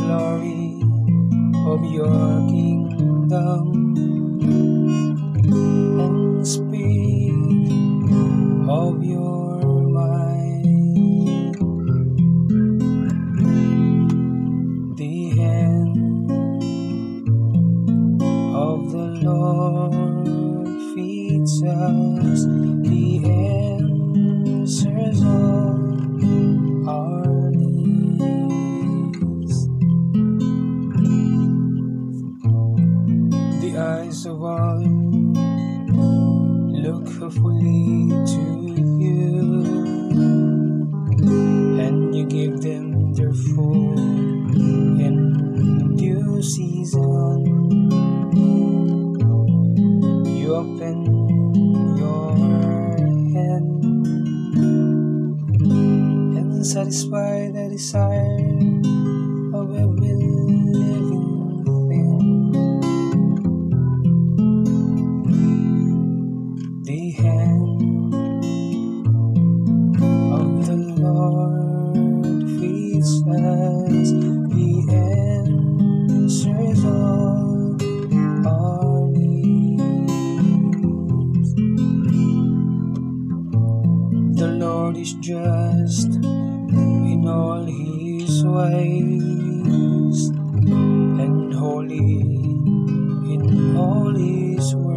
glory of your kingdom and speak of your might. The hand of the Lord feeds us, He answers all our needs. The eyes of all look fully to you, and you give them their food in due season. You open your hand and satisfy the desire of every living thing. The hand of the Lord feeds us, He answers all our needs. The Lord is just in all His ways and holy in all His works.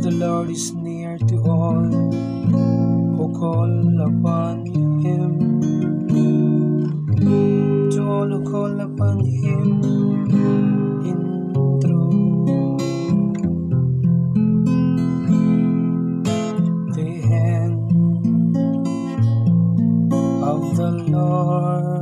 The Lord is near to all who call upon Him, to all who call upon Him in truth. The hand of the Lord